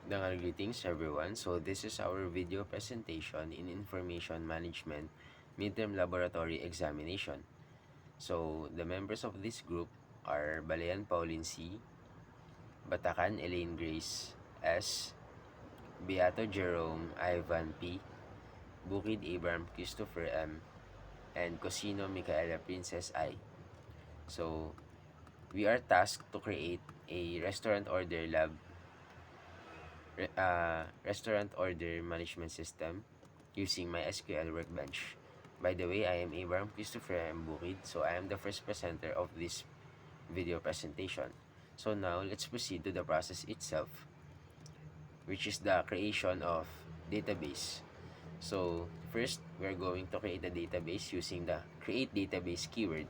Greetings everyone. So this is our video presentation in Information Management Midterm Laboratory Examination. So the members of this group are Balayan Pauline C, Batacan Elaine Grace S, Beato Jerome Ivan P, Bukid Abraham Christopher M, and Cosino Micaela Princess I. So we are tasked to create a restaurant order management system using my SQL workbench. By the way, I am Abraham Christopher M. Bukid, so I am the first presenter of this video presentation. So now, let's proceed to the process itself, which is the creation of database. So first, we're going to create a database using the create database keyword,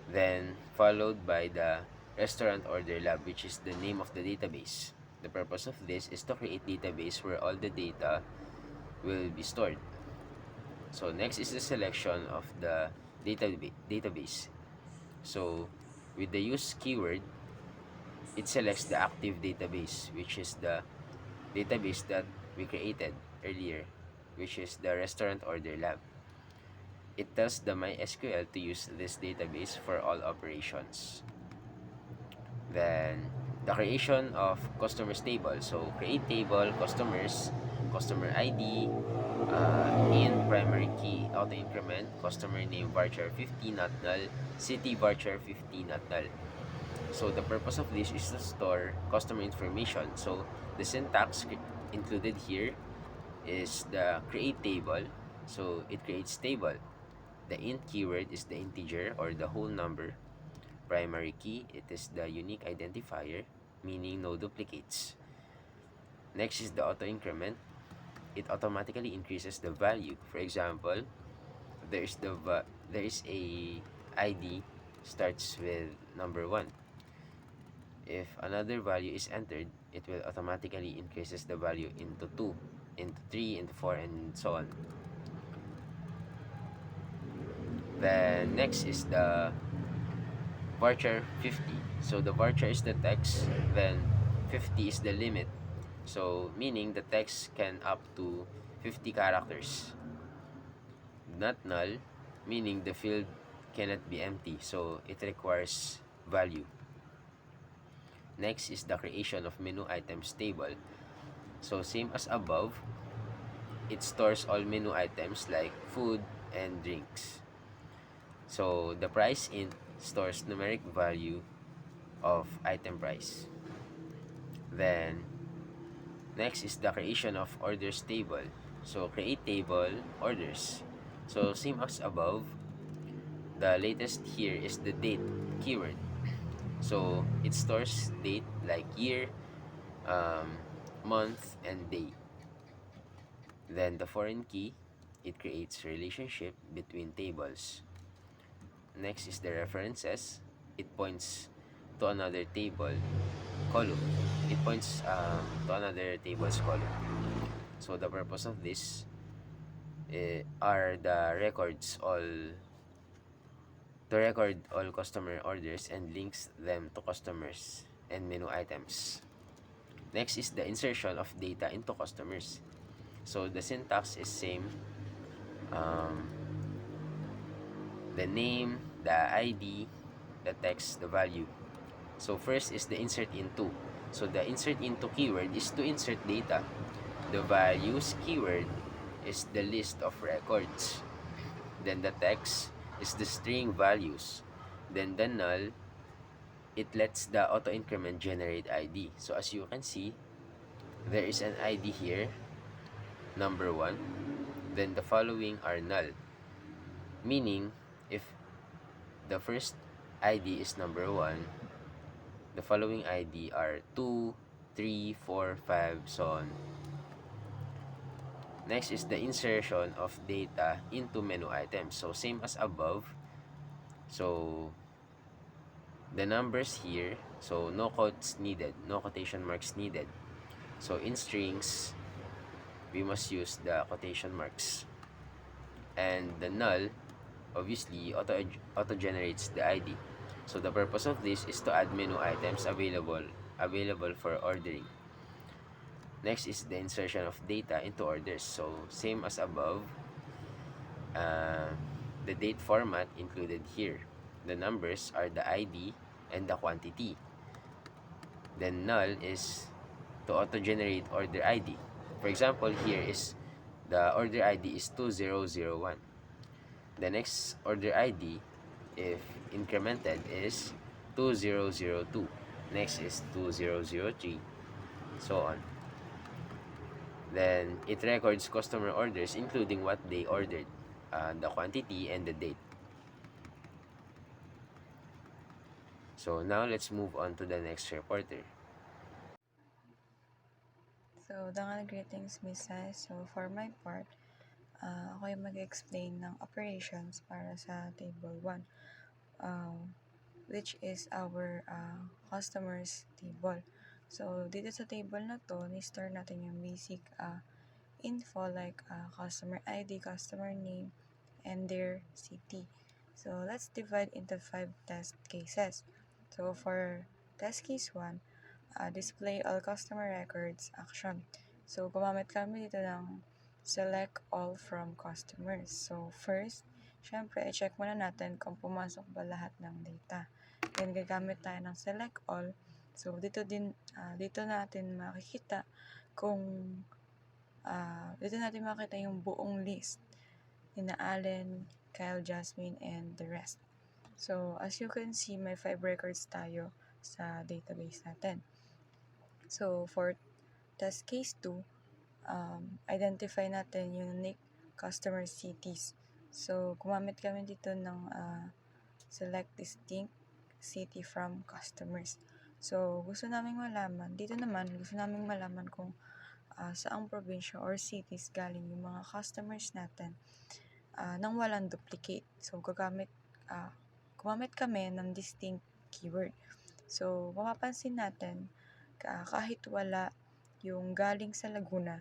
then followed by the restaurant order lab, which is the name of the database. The purpose of this is to create database where all the data will be stored. So next is the selection of the database. So with the use keyword, it selects the active database, which is the database that we created earlier, which is the restaurant order lab. It tells the MySQL to use this database for all operations. Then the creation of customers table. So create table, customers, customer ID, in primary key, auto increment, customer name varchar 50 not null, city varchar 50 not null. So the purpose of this is to store customer information. So the syntax included here is the create table. So it creates table. The int keyword is the integer or the whole number. Primary key, it is the unique identifier, meaning no duplicates. Next is the auto increment. It automatically increases the value. For example, there is a ID starts with number 1. If another value is entered, it will automatically increases the value into 2, into 3, into 4, and so on. Then next is the varchar 50. So the varchar is the text, then 50 is the limit. So meaning the text can up to 50 characters. Not null, meaning the field cannot be empty, so it requires value. Next is the creation of menu items table. So same as above, it stores all menu items like food and drinks. So the price int stores numeric value of item price. Then next is the creation of orders table. So create table orders. So same as above, the latest here is the date keyword. So it stores date like year, month, and day. Then the foreign key, it creates relationship between tables. Next is the references. It points to another table column. It points to another table's column. So the purpose of this are the records all to record all customer orders and links them to customers and menu items. Next is the insertion of data into customers. So the syntax is same. The name, the ID, the text, the value. So first is the insert into. So the insert into keyword is to insert data. The values keyword is the list of records. Then the text is the string values. Then the null, it lets the auto increment generate ID. So as you can see, there is an ID here, number 1. Then the following are null. Meaning, if the first ID is number 1, the following ID are 2, 3, 4, 5, so on. Next is the insertion of data into menu items. So same as above. So the numbers here, so no quotes needed, no quotation marks needed. So in strings, we must use the quotation marks. And the null, obviously, auto generates the ID. So the purpose of this is to add menu items available for ordering. Next is the insertion of data into orders. So same as above, the date format included here. The numbers are the ID and the quantity. Then null is to auto-generate order ID. For example, here is the order ID is 2001. The next order ID, if incremented, is 2002. Next is 2003, so on. Then it records customer orders including what they ordered, the quantity, and the date. So now let's move on to the next reporter. So, dangal greetings, Miss Sai. So, for my part, ako yung mag-explain ng operations para sa table 1, which is our customers table. So, dito sa table na to, ni-store natin yung basic info like customer ID, customer name, and their city. So, let's divide into 5 test cases. So, for test case 1, display all customer records action. So, gumamit kami dito ng select all from customers. So, first, syempre, i-check muna natin kung pumasok ba lahat ng data. Then, gagamit tayo ng select all. So, dito natin makikita kung dito natin makita yung buong list ni Allen, Kyle, Jasmine, and the rest. So, as you can see, may 5 records tayo sa database natin. So, for test case 2, identify natin yung unique customer cities. So, gumamit kami dito ng select distinct city from customers. So, gusto naming malaman, dito naman, gusto naming malaman kung saang probinsya or cities galing yung mga customers natin nang walang duplicate. So, gumamit kami ng distinct keyword. So, mapapansin natin, kahit wala yung galing sa Laguna,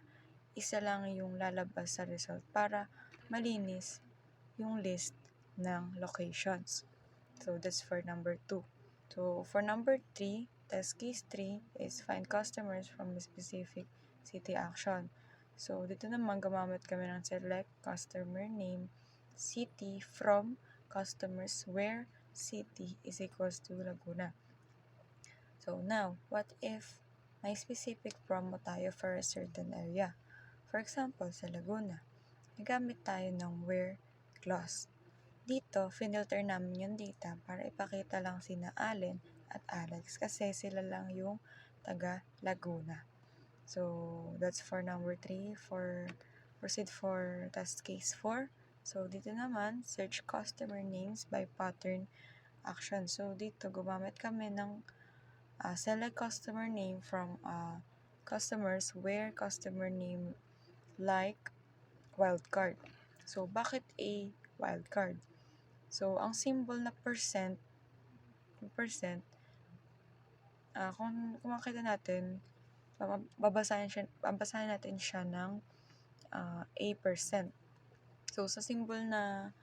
isa lang yung lalabas sa result para malinis yung list ng locations. So, that's for number 2. So, for number 3, test case 3 is find customers from a specific city action. So, dito naman gumamit kami ng select customer name, city from customers where city is equals to Laguna. So, now, what if may specific promo tayo for a certain area? For example, sa Laguna, nagamit tayo ng where clause. Dito, finilter namin yung data para ipakita lang sina Allen at Alex kasi sila lang yung taga Laguna. So, that's for number 3. Proceed for test case 4. So, dito naman, search customer names by pattern action. So, dito, gumamit kami ng select customer name from customers where customer name like wildcard. So, bakit a wildcard? So, ang symbol na percent, kung makita natin, babasahin natin siya ng A%. So, sa symbol na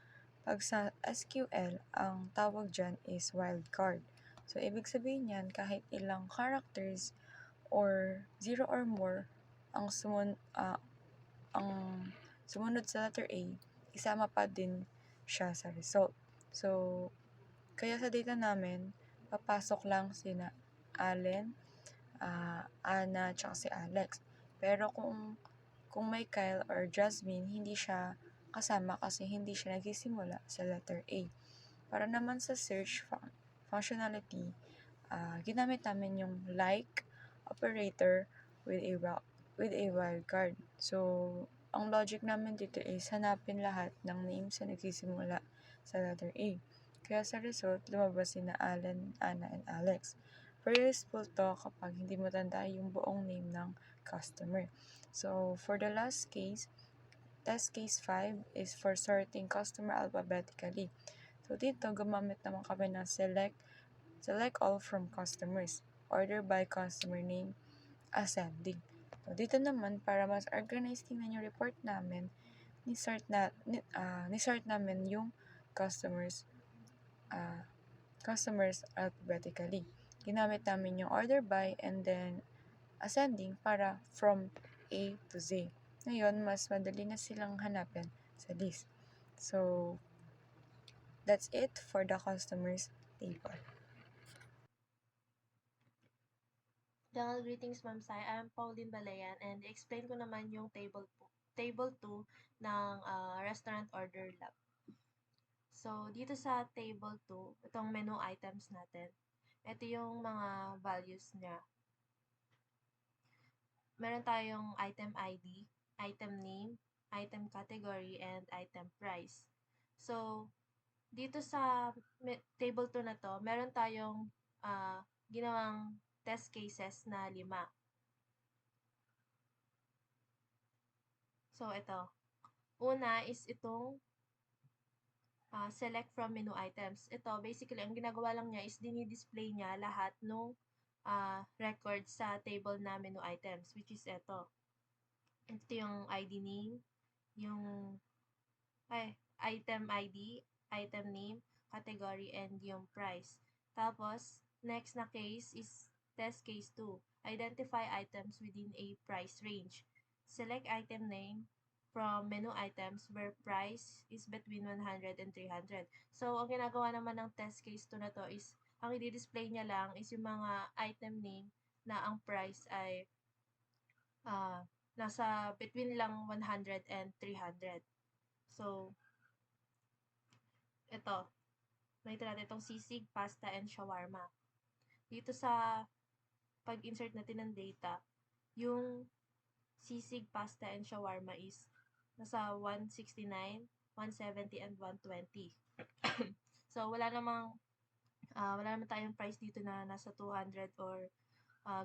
pag sa SQL, ang tawag dyan is wildcard. So, ibig sabihin yan, kahit ilang characters or 0 or more ang sumunod sa letter A, isama pa din siya sa result. So, kaya sa data namin, papasok lang sina Allen, Ana, tsaka si Alex. Pero kung may Kyle or Jasmine, hindi siya kasama kasi hindi siya nagsisimula sa letter A. Para naman sa search functionality, ginamit namin yung like operator with a wildcard. So, ang logic namin dito is hanapin lahat ng names na nagsisimula sa letter A. Kaya sa result, lumabas sina Allen, Anna, and Alex. Very useful to kapag hindi mo tanda yung buong name ng customer. So, for the last case, test case 5 is for sorting customer alphabetically. So, dito, gumamit naman kami ng select all from customers, order by customer name, ascending. So, dito naman, para mas organized tingnan yung report namin, ni-sort namin yung customers alphabetically. Ginamit namin yung order by and then ascending para from A to Z. Ngayon, mas madali na silang hanapin sa list. So, that's it for the customers table. Jungle greetings, Ma'am Sai. I'm Pauline Balayan and explain ko naman yung table 2 ng restaurant order lab. So, dito sa table 2, itong menu items natin, ito yung mga values niya. Meron tayong item ID, item name, item category, and item price. So, dito sa table 2 na to, meron tayong ginawang test cases na 5. So, ito. Una is itong select from menu items. Ito, basically, ang ginagawa lang niya is dinidisplay niya lahat ng records sa table na menu items, which is ito. Ito yung ID name, yung item ID, item name, category, and yung price. Tapos, next na case is test case 2. Identify items within a price range. Select item name from menu items where price is between 100 and 300. So, ang ginagawa naman ng test case 2 na to is, ang i-display niya lang is yung mga item name na ang price ay nasa between lang 100 and 300. So, ito, nakita natin itong sisig, pasta, and shawarma. Dito sa pag-insert natin ng data, yung sisig, pasta, and shawarma is nasa 169, 170, and 120. So, wala namang tayong price dito na nasa 200 or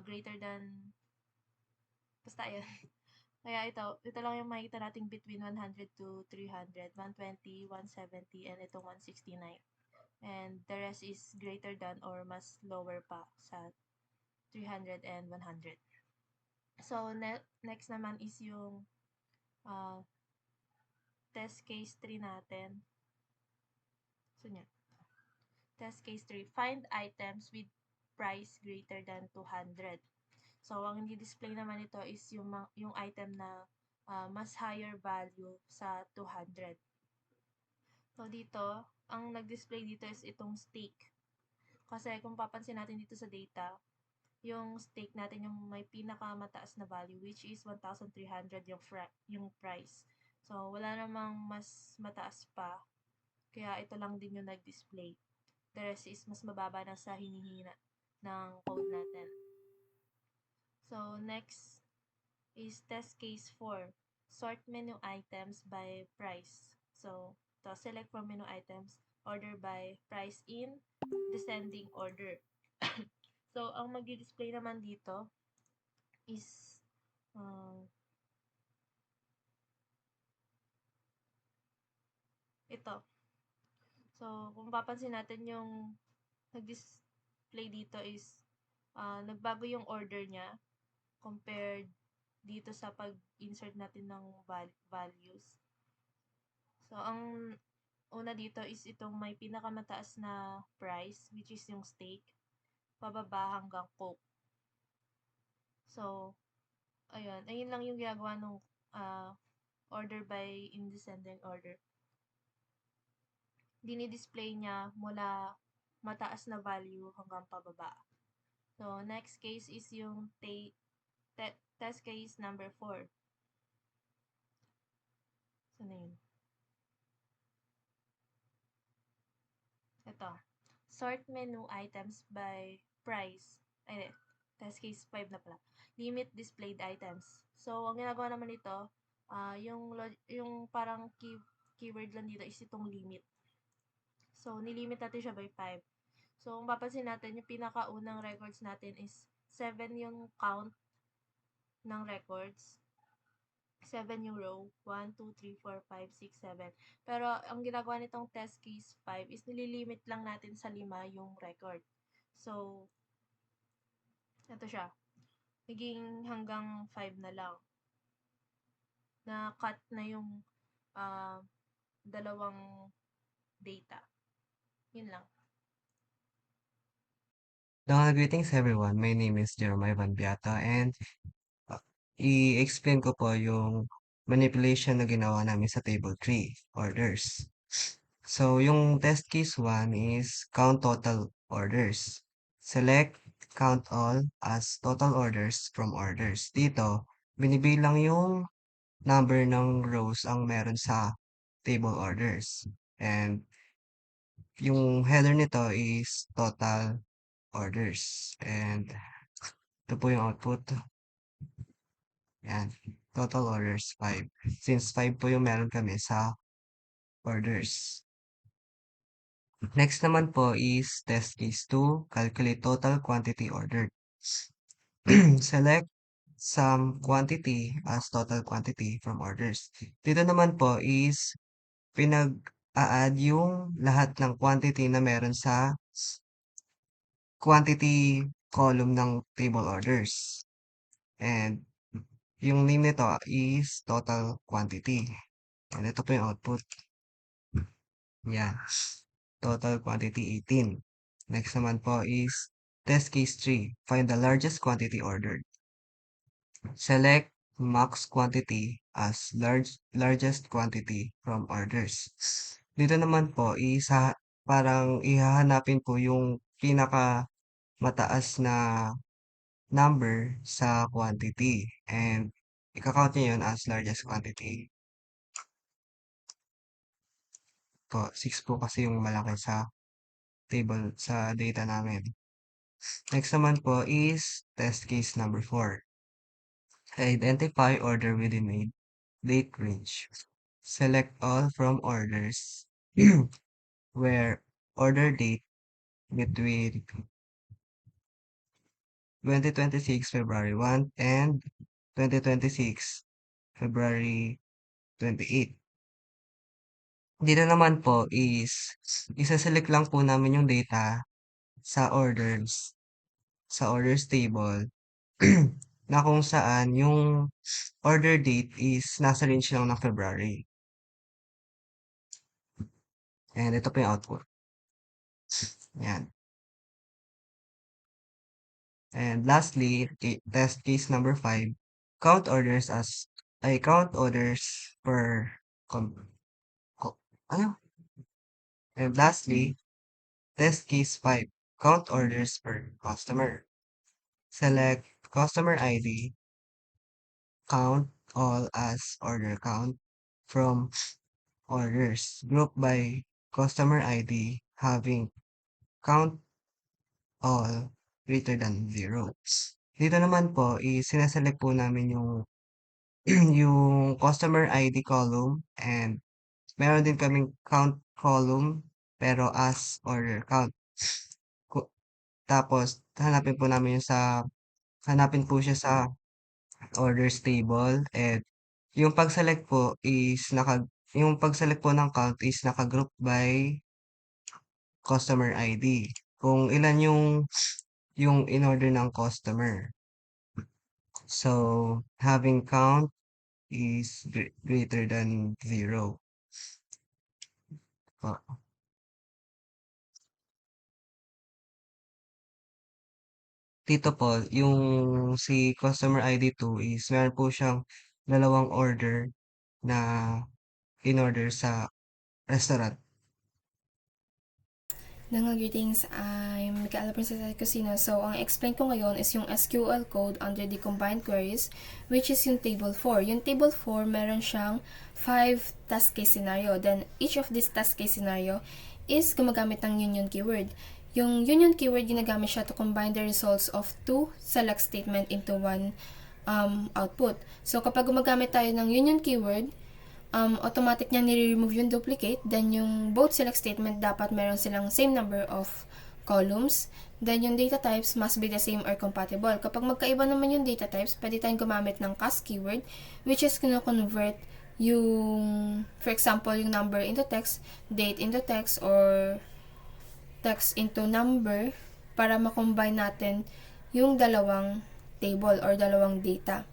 greater than, basta yun. Kaya ito lang yung makikita natin between 100 to 300, 120, 170, and itong 169. And the rest is greater than or mas lower pa sa 300 and 100. So, next naman is yung test case 3 natin. So, yan. Test case 3, find items with price greater than 200. So, ang i-display naman ito is yung item na mas higher value sa 200. So, dito, ang nag-display dito is itong steak. Kasi kung papansin natin dito sa data, yung steak natin yung may pinakamataas na value, which is 1,300 yung price. So, wala namang mas mataas pa. Kaya ito lang din yung nag-display. The rest is mas mababa na sa hinihingi ng code natin. So, next is test case 4. Sort menu items by price. So, select from menu items, order by price in descending order. So, ang mag-display naman dito is ito. So, kung papansin natin yung nag-display dito is nagbago yung order niya compared dito sa pag-insert natin ng values. So, ang una dito is itong may pinakamataas na price, which is yung steak, pababa hanggang Coke. So, ayun lang yung ginagawa ng order by in descending order. Dinidisplay niya mula mataas na value hanggang pababa. So, next case is yung test case number 4. So, na yun. Ito. Sort menu items by price. Test case 5 na pala. Limit displayed items. So, ang ginagawa naman ito, yung parang keyword lang dito is itong limit. So, nilimit natin siya by 5. So, kung papansin natin, yung pinakaunang records natin is 7 yung count ng records. 7 yung row. 1, 2, 3, 4, 5, 6, 7. Pero, ang ginagawa nitong test case 5 is nililimit lang natin sa 5 yung record. So, ito siya. Naging hanggang 5 na lang. Na-cut na yung dalawang data. Yun lang. Greetings everyone, my name is Jeremiah Van Biata and uh, i-explain ko po yung manipulation na ginawa namin sa table 3, orders. So, yung test case 1 is count total orders. Select count all as total orders from orders. Dito, binibilang yung number ng rows ang meron sa table orders. And yung header nito is total orders. And ito po yung output. Yan. Total orders 5. Since 5 po yung meron kami sa orders. Next naman po is test case 2. Calculate total quantity ordered. Select some quantity as total quantity from orders. Dito naman po is pinag-a-add yung lahat ng quantity na meron sa quantity column ng table orders. And yung name nito is total quantity. And ito po yung output. Yan. Total quantity 18. Next naman po is test case 3. Find the largest quantity ordered. Select max quantity as largest quantity from orders. Dito naman po is parang ihahanapin po yung pinaka mataas na number sa quantity and ika-count niyo yun as largest quantity. Po, 6 po kasi yung malaki sa table sa data namin. Next naman po is test case number 4. Identify order within a date range. Select all from orders where order date between 2026 February 1 and 2026 February 28. Dito naman po is isa-select lang po namin yung data sa orders table na kung saan yung order date is nasa range lang ng February. And ito po yung output. Yan. And lastly, test case number 5, count orders per ano? And lastly, test case 5, count orders per customer. Select customer ID, count all as order count from orders. Group by customer ID having count all greater than 0. Dito naman po, sineselect po namin yung yung customer ID column and meron din kaming count column pero as order count. Tapos, hanapin po siya sa orders table and yung pag-select po ng count is naka-group by customer ID. Kung ilan yung in-order ng customer. So, having count is greater than 0. Oh. Dito po, yung si customer ID 2 is meron po siyang dalawang order na in-order sa restaurant. Greetings, I'm Micaela Princesa Cusina. So, ang explain ko ngayon is yung SQL code under the combined queries, which is yung table 4. Yung table 4, meron siyang 5 task case scenario. Then, each of these task case scenario is gumagamit ng union keyword. Yung union keyword, ginagamit siya to combine the results of 2 select statement into one output. So, kapag gumagamit tayo ng union keyword, automatic niya nire-remove yung duplicate. Then, yung both select statement, dapat meron silang same number of columns. Then, yung data types must be the same or compatible. Kapag magkaiba naman yung data types, pwede tayong gumamit ng cast keyword, which is convert yung, for example, yung number into text, date into text, or text into number para makombine natin yung dalawang table or dalawang data.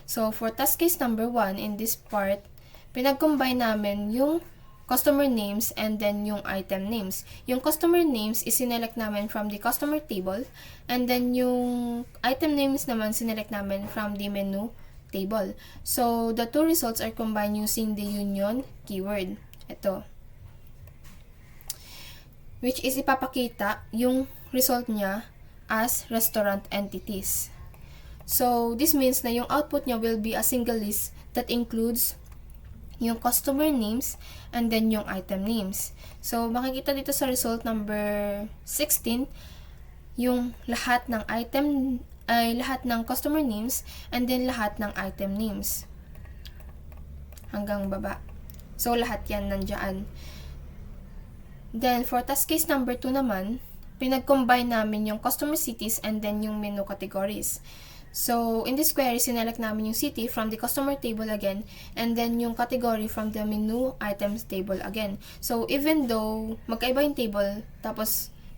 So, for task case number 1, in this part, pinag-combine namin yung customer names and then yung item names. Yung customer names is sinelect namin from the customer table, and then yung item names naman sinelect namin from the menu table. So, the two results are combined using the union keyword. Ito. Which is ipapakita yung result niya as restaurant entities. So, this means na yung output niya will be a single list that includes yung customer names and then yung item names. So, makikita dito sa result number 16, yung lahat ng item ay lahat ng customer names and then lahat ng item names. Hanggang baba. So, lahat yan nandyan. Then, for task case number 2 naman, pinag-combine namin yung customer cities and then yung menu categories. So, in this query, sinelect namin yung city from the customer table again, and then yung category from the menu items table again. So, even though magkaiba yung table,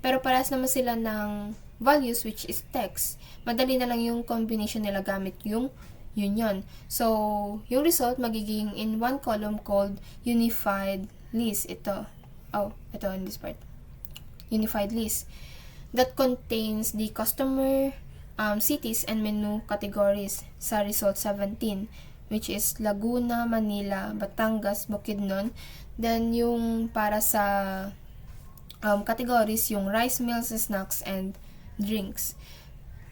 pero parehas naman sila ng values which is text, madali na lang yung combination nila gamit yung union. So, yung result magiging in one column called unified list. Ito in this part. Unified list that contains the customer cities and menu categories sa result 17, which is Laguna, Manila, Batangas, Bukidnon. Then, yung para sa categories, yung rice, meals, snacks, and drinks.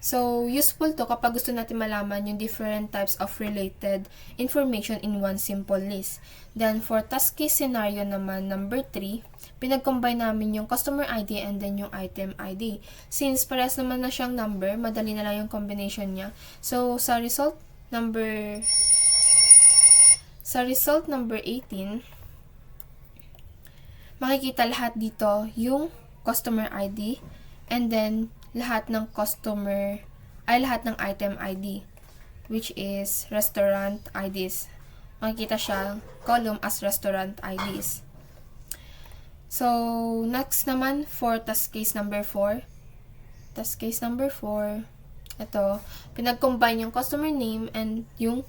So, useful to kapag gusto natin malaman yung different types of related information in one simple list. Then, for task case scenario naman, number 3, pinag-combine namin yung customer ID and then yung item ID. Since parehas naman na siyang number, madali na lang yung combination niya. So, sa result number 18, makikita lahat dito yung customer ID and then lahat ng item ID, which is restaurant IDs. Makikita siya column as restaurant IDs. So, next naman for task case number 4. Ito, pinag-combine yung customer name and yung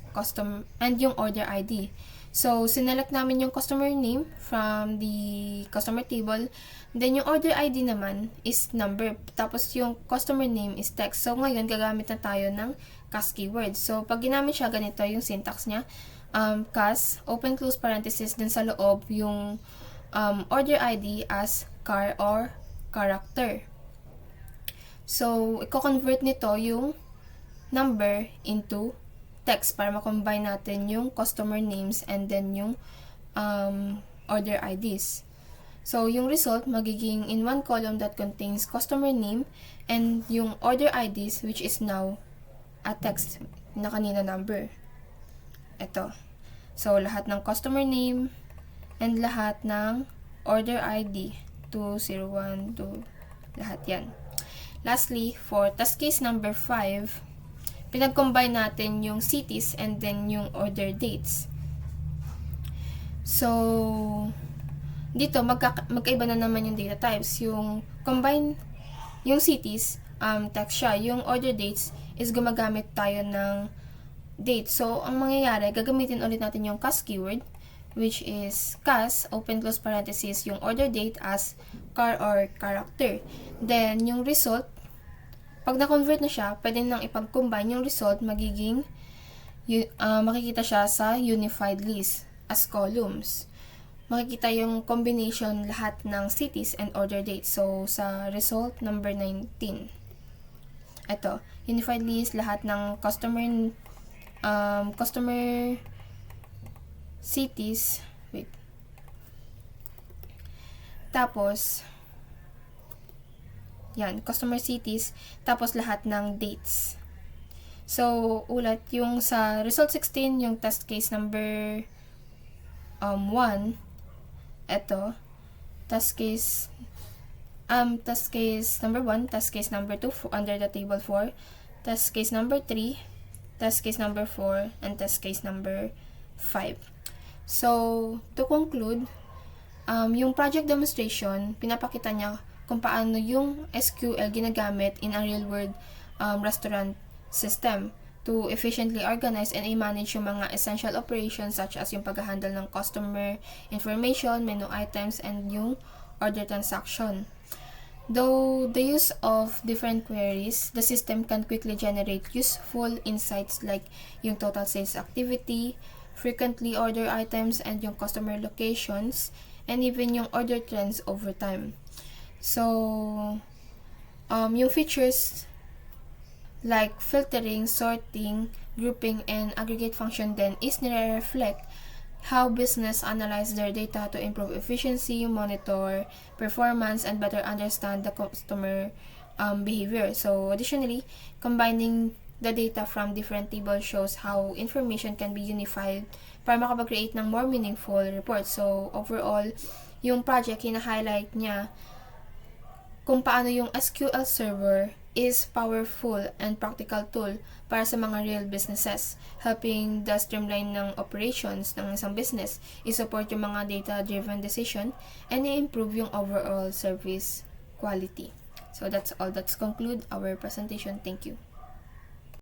order ID. So, sinelect namin yung customer name from the customer table. Then, yung order ID naman is number. Tapos, yung customer name is text. So, ngayon, gagamit na tayo ng CAS keyword. So, pag ginamit siya, ganito yung syntax niya. CAS, open close parenthesis, then sa loob, yung order ID as car or character. So, i-convert nito yung number into text para ma-combine natin yung customer names and then yung order IDs. So, yung result magiging in one column that contains customer name and yung order IDs, which is now a text na kanina number. Ito. So, lahat ng customer name and lahat ng order ID 2012, lahat yan. Lastly, for task case number 5, pinag-combine natin yung cities and then yung order dates. So, dito magkaiba na naman yung data types. Yung cities, text siya. Yung order dates is gumagamit tayo ng date. So, ang mangyayari, gagamitin ulit natin yung CAS keyword, which is CAS, open close parenthesis, yung order date as car or character. Then, yung result, pag na-convert na siya, pwede nang ipag-combine yung result, magiging, makikita siya sa unified list as columns. Makikita yung combination lahat ng cities and order dates. So, sa result number 19, ito, unified list, lahat ng customer cities, tapos, yan, customer cities, tapos lahat ng dates. So, ulat yung sa result 16, yung test case number 1, eto, test case number 1, test case number 2 under the table 4, test case number 3, test case number 4, and test case number 5. So, to conclude, yung project demonstration, pinapakita niya kung paano yung SQL ginagamit in a real-world restaurant system. to efficiently organize and i-manage yung mga essential operations such as yung pag-handle ng customer information, menu items, and yung order transaction. Though the use of different queries, the system can quickly generate useful insights like yung total sales activity, frequently ordered items, and yung customer locations, and even yung order trends over time. So, yung features like filtering, sorting, grouping, and aggregate function then is nire-reflect how business analyze their data to improve efficiency, monitor performance, and better understand the customer behavior. So, additionally, combining the data from different tables shows how information can be unified para makapag-create ng more meaningful reports. So, overall, yung project, hina-highlight niya kung paano yung SQL Server is powerful and practical tool para sa mga real businesses, helping the streamline ng operations ng isang business, i-support yung mga data-driven decision, and i-improve yung overall service quality. So that's all. That's conclude our presentation. Thank you.